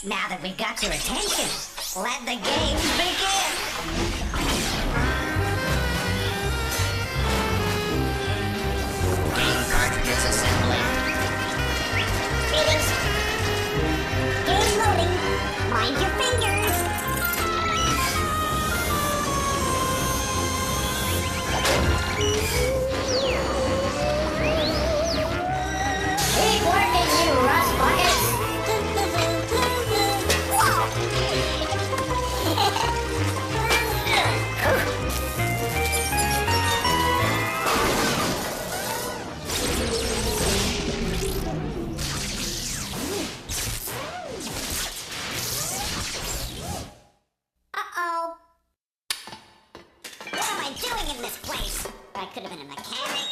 Now that we've got your attention, let the games begin! Game cartridges assembling. Greetings. Game loading. Mind your fingers. Keep working, you rust buckets. Uh-oh. What am I doing in this place? I could have been a mechanic.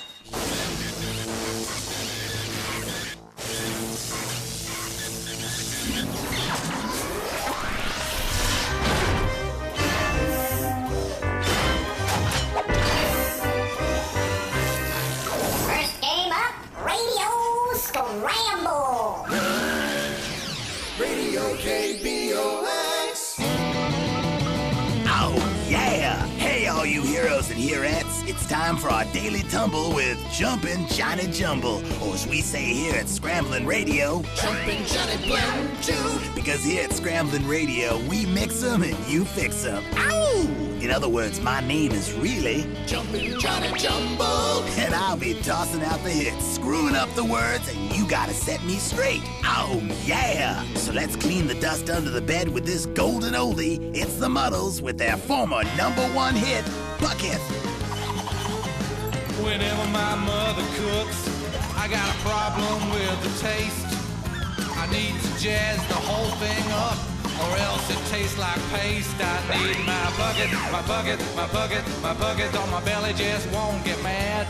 First game up, Radio Scramble. Radio KBOX. Oh, yeah! Hey, all you heroes and heroettes. It's time for our daily tumble with Jumpin' Johnny Jumble, or as we say here at Scramblin' Radio, Jumpin' Johnny Jumble. because here at Scramblin' Radio, we mix 'em and you fix 'em. Ow! In other words, my name is really Jumpin' Johnny Jumble. and I I'll be tossing out the hits, screwing up the words, and you gotta set me straight. Oh, yeah! So let's clean the dust under the bed with this golden oldie. It's the Muddles with their former #1 hit, Bucket. Whenever my mother cooks, I got a problem with the taste. I need to jazz the whole thing up, or else it tastes like paste. I need my bucket, my bucket, my bucket, my bucket on my belly just won't get mad.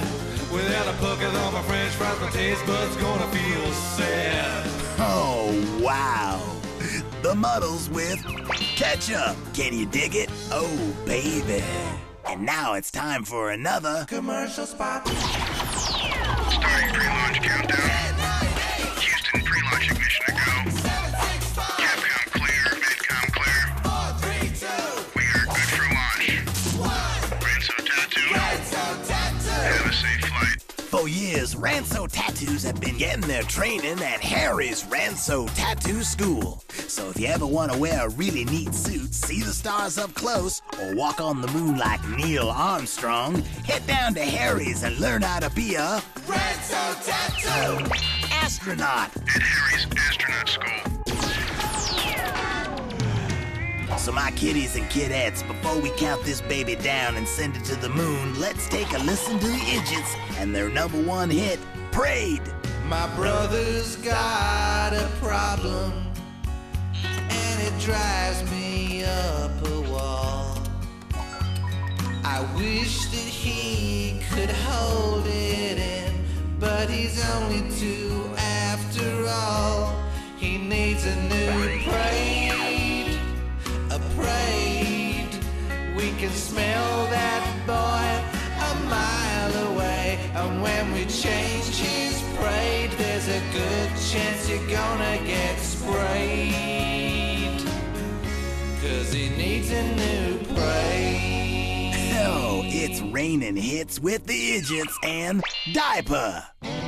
Without a bucket on my french fries, my taste buds gonna feel sad. Oh, wow. The Muddles with Ketchup. Can you dig it? Oh, baby. And now it's time for another commercial spot. Starting pre-launch countdown. Houston, pre-launch ignition to go. Capcom clear, Vidcom clear. 4, 3, 2. We are good for launch. Ranso Tattoo. Have a safe flight. For years, Ranso Tattoos have been getting their training at Harry's Ranso Tattoo School. So if you ever want to wear a really neat suit, see the stars up close, or walk on the moon like Neil Armstrong, head down to Harry's and learn how to be a Ranso Tattoo astronaut. At Harry's Astronaut School. So my kiddies and kidettes, before we count this baby down and send it to the moon, let's take a listen to the Idiots and their #1 hit, Prayed. My brother's got a problem, and it drives me up a wall. I wish that he could hold it in, but he's only 2 after all. He needs a new Prayed, a Prayed. We can smell that boy a mile away, and when we change his Prayed, there's a good chance you're gonna get sprayed, 'cause he needs a new Prayed. Oh, it's raining hits with the Idiots and Diaper.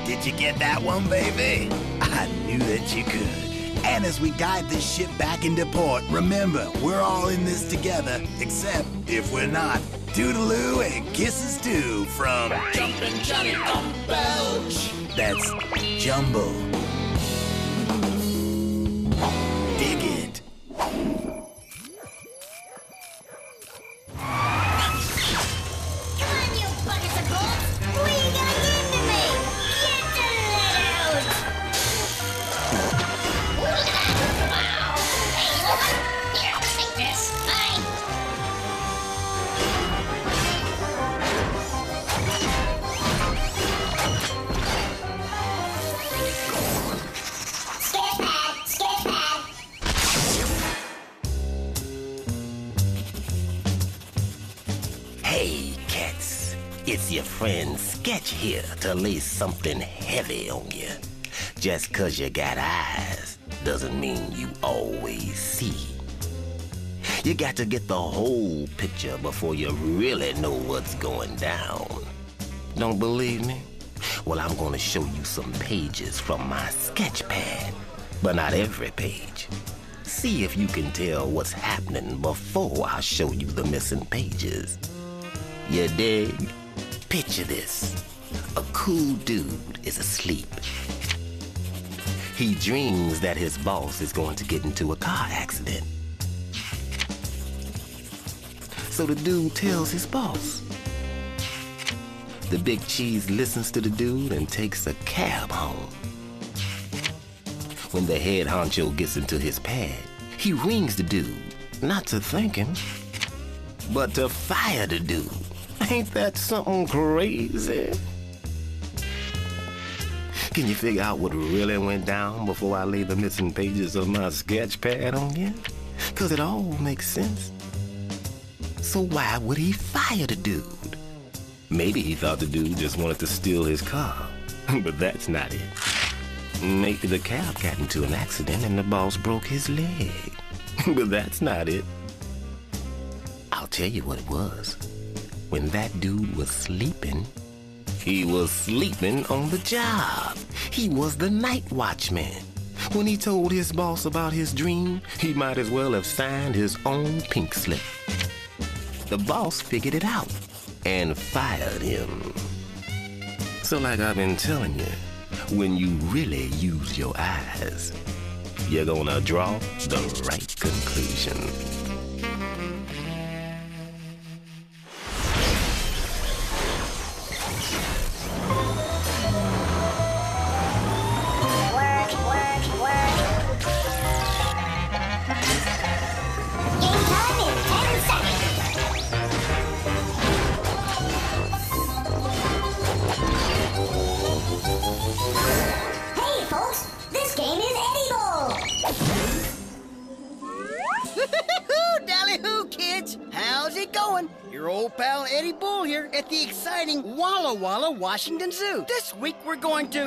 Did you get that one, baby? I knew that you could. And as we guide this ship back into port, remember, we're all in this together, except if we're not. Toodaloo and kisses too from Jumpin' Johnny on Belch. That's Jumble. Dig it. Come on, you buckets of gold! What are you gonna give to me? Get the lead out! Here, take this. Fine. Sketch pad. Hey, cats. It's your friend Sketch here to lay something heavy on you. Just 'cause you got eyes doesn't mean you always see. You got to get the whole picture before you really know what's going down. Don't believe me? Well, I'm gonna show you some pages from my sketch pad, but not every page. See if you can tell what's happening before I show you the missing pages. You dig? Picture this. A cool dude is asleep. He dreams that his boss is going to get into a car accident. So the dude tells his boss. The big cheese listens to the dude and takes a cab home. When the head honcho gets into his pad, he rings the dude, not to thank him, but to fire the dude. Ain't that something crazy? Can you figure out what really went down before I lay the missing pages of my sketch pad on you? 'Cause it all makes sense. So why would he fire the dude? Maybe he thought the dude just wanted to steal his car, but that's not it. Maybe the cab got into an accident and the boss broke his leg, but that's not it. I'll tell you what it was. When that dude was sleeping, he was sleeping on the job. He was the night watchman. When he told his boss about his dream, he might as well have signed his own pink slip. The boss figured it out and fired him. So like I've been telling you, when you really use your eyes, you're gonna draw the right conclusion. Hey, folks, this game is edible. Dally-hoo, kids! How's it going? Your old pal Eddie Bull here at the exciting Walla Walla Washington Zoo. This week we're going to...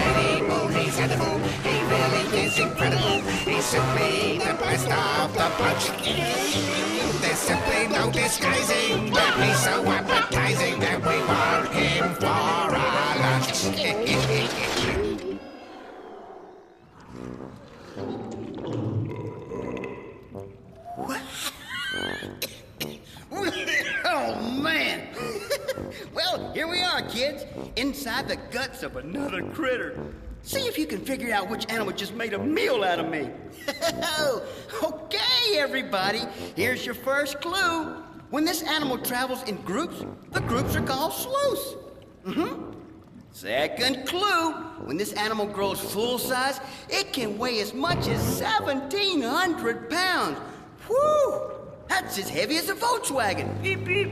Eddie Bull, he's edible. He really is incredible. He's simply the best of the bunch. There's simply no disguising that he's so appetizing that we want him for our lunch. Oh, man! Well, here we are, kids, inside the guts of another critter. See if you can figure out which animal just made a meal out of me. Okay, everybody, here's your first clue. When this animal travels in groups, the groups are called sleuths. Second clue, when this animal grows full size, it can weigh as much as 1,700 pounds. Whew! That's as heavy as a Volkswagen. Beep, beep.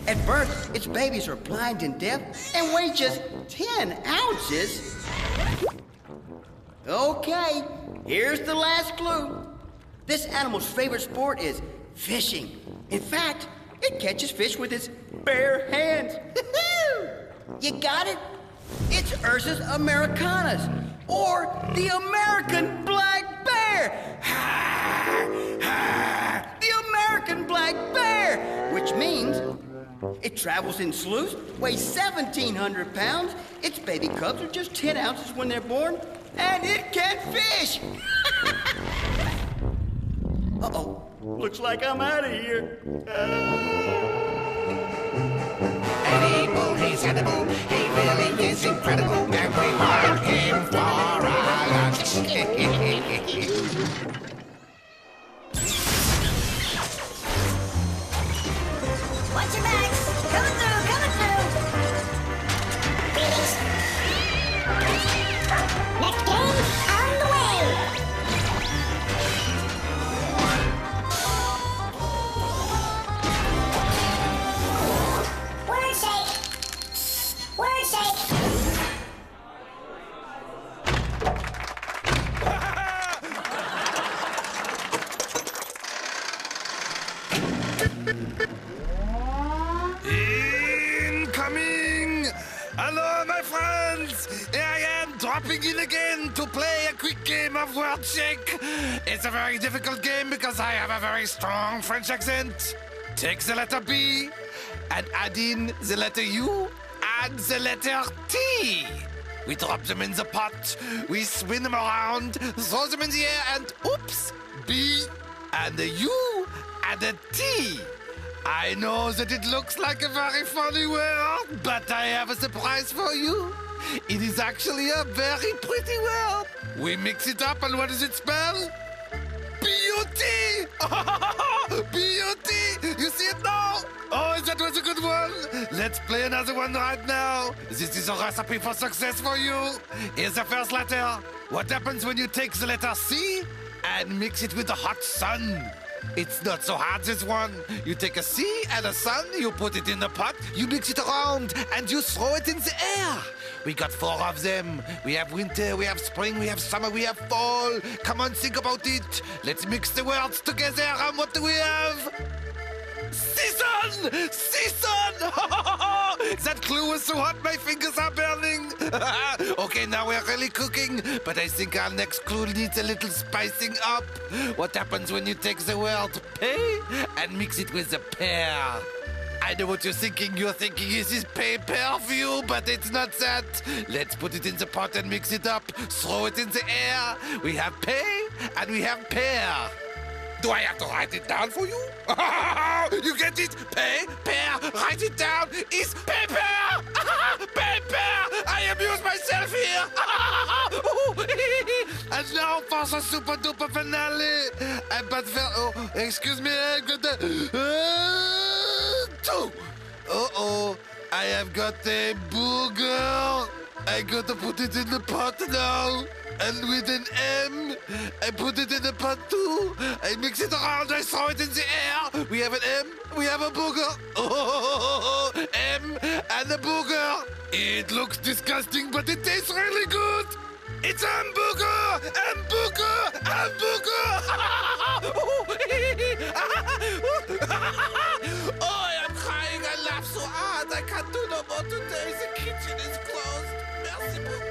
At birth, its babies are blind and deaf and weigh just 10 ounces. Okay, here's the last clue. This animal's favorite sport is fishing. In fact, it catches fish with its bare hands. You got it? It's Ursus americanus, or the American black bear. The American black bear, which means it travels in sleuths, weighs 1,700 pounds, its baby cubs are just 10 ounces when they're born, and it can fish! Uh-oh, looks like I'm out of here. Eddie Bull, he's edible. He really is incredible, and we want him for our lunch. Watch your backs. Coming through, coming through. Greetings. Next game on the way. Word shake. Word shake. Incoming! Hello, my friends! Here I am, dropping in again to play a quick game of Word Shake. It's a very difficult game because I have a very strong French accent. Take the letter B and add in the letter U and the letter T. We drop them in the pot, we spin them around, throw them in the air, and oops, B and a U and a T. I know that it looks like a very funny word, but I have a surprise for you. It is actually a very pretty word. We mix it up, and what does it spell? Beauty! Beauty! You see it now? Oh, that was a good one. Let's play another one right now. This is a recipe for success for you. Here's the first letter. What happens when you take the letter C and mix it with the hot sun? It's not so hard, this one. You take a C and a sun, you put it in the pot, you mix it around, and you throw it in the air. We got 4 of them. We have winter, we have spring, we have summer, we have fall. Come on, think about it. Let's mix the words together, and what do we have? Season! Season! That clue was so hot, my fingers are burning. Okay, now we're really cooking, but I think our next clue needs a little spicing up. What happens when you take the word pay and mix it with a pear? I know what you're thinking. You're thinking, is this pay-per-view? But it's not that. Let's put it in the pot and mix it up. Throw it in the air. We have pay and we have pear. Do I have to write it down for you? You get it? Pay, pair, write it down is paper! Paper! I amuse myself here! And now for the super duper finale. Excuse me, I've got the... two. Uh-oh, I have got a booger. I got to put it in the pot now. And with an M, I put it in the pot too. I mix it around, I throw it in the air. We have an M, we have a booger. Oh, M and a booger. It looks disgusting, but it tastes really good. It's hamburger! Hamburger! Hamburger! Oh, I am crying. I laugh so hard. I can't do no more today. The kitchen is closed. Merci beaucoup.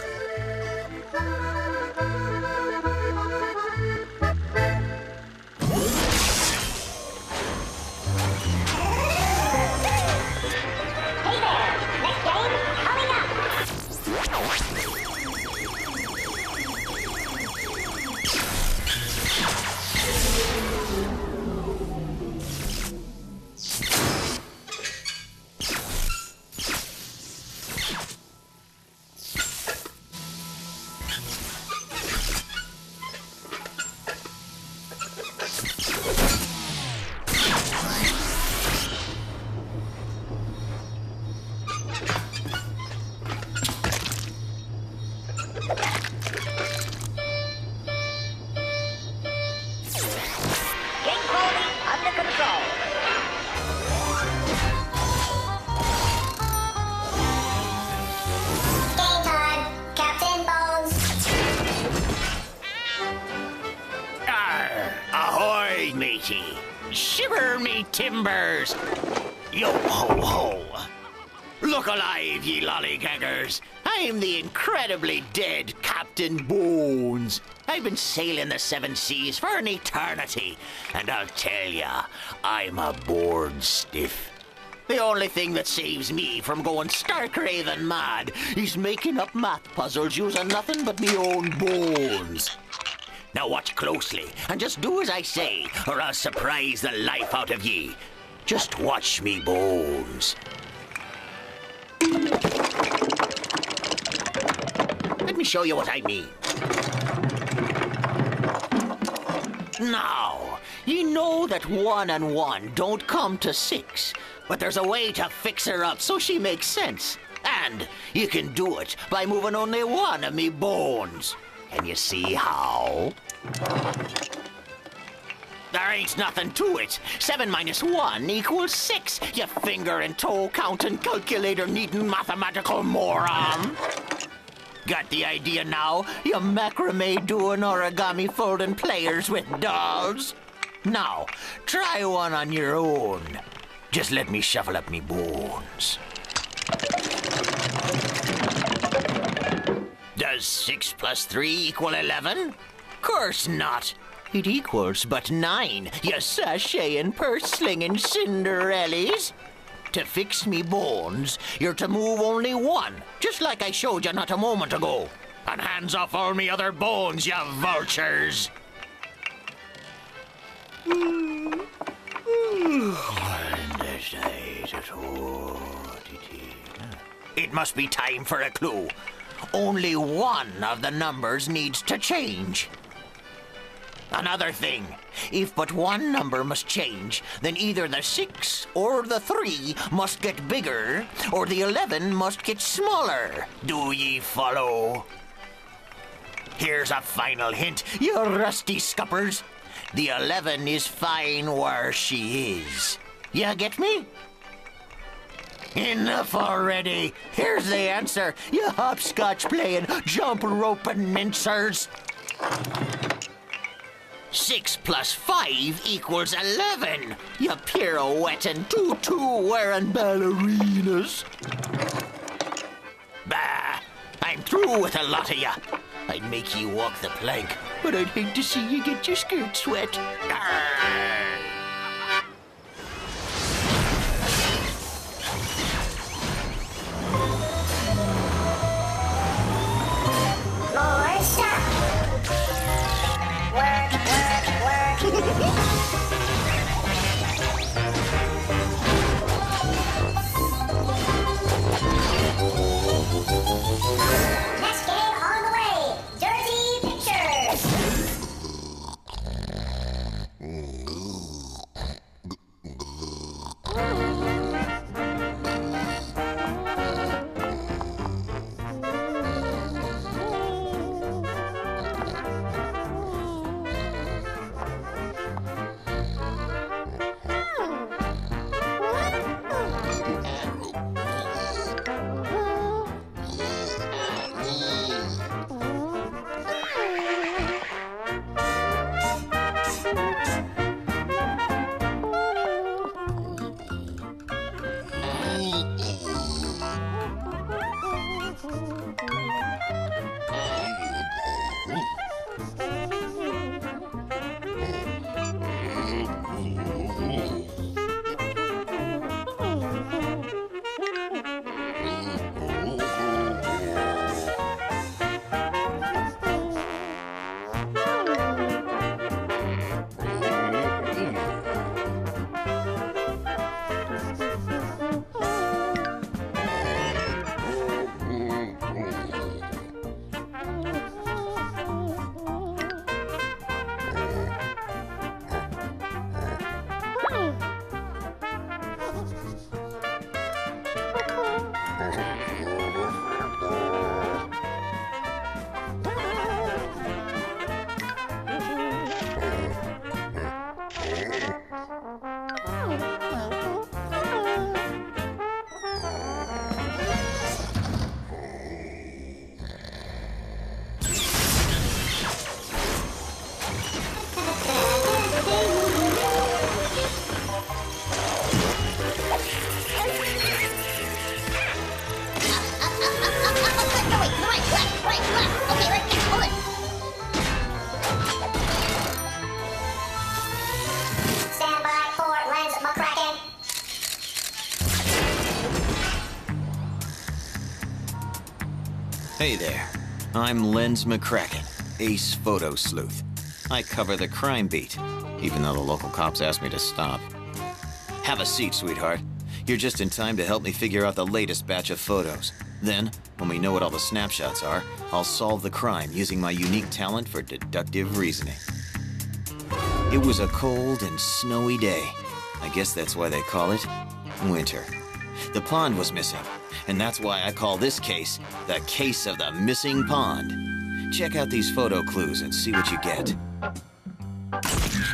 Matey. Shiver me timbers. Yo ho ho. Look alive, ye lollygaggers. I'm the incredibly dead Captain Bones. I've been sailing the seven seas for an eternity, and I'll tell ya, I'm a bored stiff. The only thing that saves me from going stark raving mad is making up math puzzles using nothing but me own bones. Now watch closely, and just do as I say, or I'll surprise the life out of ye. Just watch me bones. Let me show you what I mean. Now, you know that 1 and 1 don't come to 6, but there's a way to fix her up so she makes sense. And you can do it by moving only one of me bones. Can you see how? There ain't nothing to it. 7 minus 1 equals 6, you finger and toe counting calculator needing mathematical moron. Got the idea now? You macrame doing origami folding players with dolls? Now, try one on your own. Just let me shuffle up me bones. Does 6 plus 3 equal 11? Course not. It equals but 9, you sachet-ing, purse-slinging Cinderellas. To fix me bones, you're to move only one, just like I showed you not a moment ago. And hands off all me other bones, you vultures. It must be time for a clue. Only one of the numbers needs to change. Another thing, if but one number must change, then either the 6 or the 3 must get bigger, or the 11 must get smaller. Do ye follow? Here's a final hint, you rusty scuppers. The 11 is fine where she is. You get me? Enough already. Here's the answer, you hopscotch playing, jump roping mincers. 6 plus 5 equals 11. You pirouetting, tutu-wearing ballerinas. Bah! I'm through with a lot of ya. I'd make you walk the plank, but I'd hate to see you get your skirt wet. More stuff. Work, work, work. Stand by for Lens McCracken. Hey there. I'm Lens McCracken, ace photo sleuth. I cover the crime beat, even though the local cops asked me to stop. Have a seat, sweetheart. You're just in time to help me figure out the latest batch of photos. Then, when we know what all the snapshots are, I'll solve the crime using my unique talent for deductive reasoning. It was a cold and snowy day. I guess that's why they call it winter. The pond was missing, and that's why I call this case the case of the missing pond. Check out these photo clues and see what you get.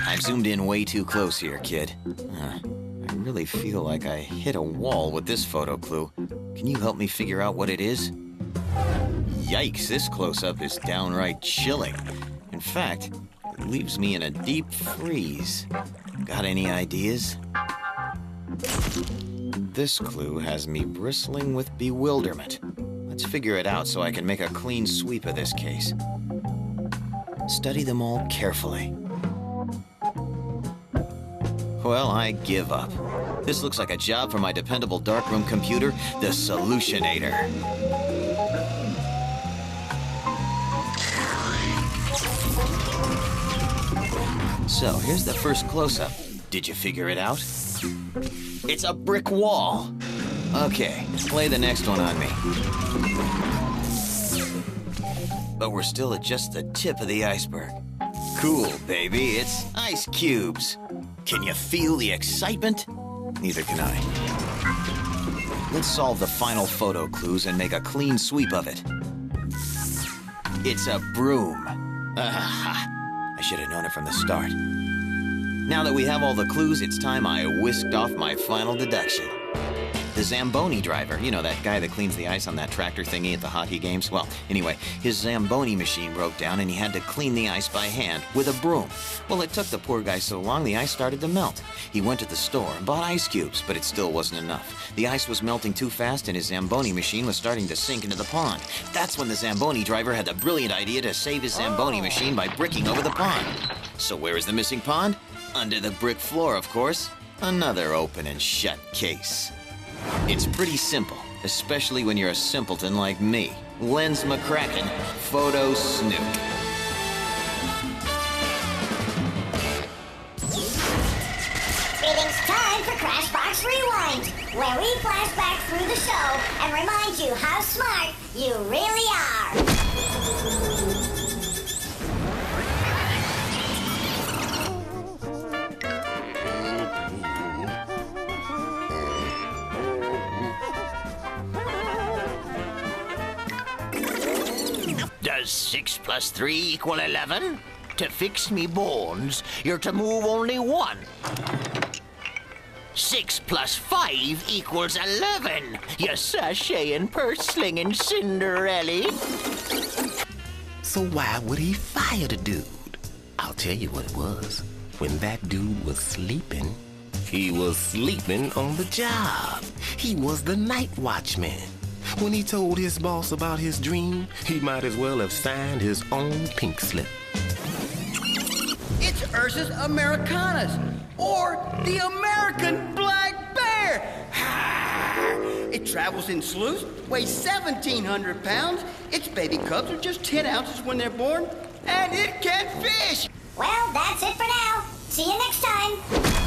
I've zoomed in way too close here, kid. I really feel like I hit a wall with this photo clue. Can you help me figure out what it is? Yikes, this close-up is downright chilling. In fact, it leaves me in a deep freeze. Got any ideas? This clue has me bristling with bewilderment. Let's figure it out so I can make a clean sweep of this case. Study them all carefully. Well, I give up. This looks like a job for my dependable darkroom computer, the Solutionator. So, here's the first close-up. Did you figure it out? It's a brick wall. Okay, play the next one on me. But we're still at just the tip of the iceberg. Cool, baby, it's ice cubes. Can you feel the excitement? Neither can I. Let's solve the final photo clues and make a clean sweep of it. It's a broom. I should have known it from the start. Now that we have all the clues, it's time I whisked off my final deduction. The Zamboni driver, you know, that guy that cleans the ice on that tractor thingy at the hockey games? Well, anyway, his Zamboni machine broke down and he had to clean the ice by hand with a broom. Well, it took the poor guy so long the ice started to melt. He went to the store and bought ice cubes, but it still wasn't enough. The ice was melting too fast and his Zamboni machine was starting to sink into the pond. That's when the Zamboni driver had the brilliant idea to save his Zamboni machine by bricking over the pond. So where is the missing pond? Under the brick floor, of course. Another open and shut case. It's pretty simple, especially when you're a simpleton like me. Lens McCracken, Photo Snoop. It's time for Crashbox Rewind, where we flash back through the show and remind you how smart you really are. Does 6 plus 3 equal 11? To fix me bones, you're to move only one. 6 plus 5 equals 11. You sashaying, purse-slinging Cinderella. So why would he fire the dude? I'll tell you what it was. When that dude was sleeping, he was sleeping on the job. He was the night watchman. When he told his boss about his dream, he might as well have signed his own pink slip. It's Ursus Americanus, or the American black bear. It travels in sloughs, weighs 1,700 pounds. Its baby cubs are just 10 ounces when they're born, and it can fish. Well, that's it for now. See you next time.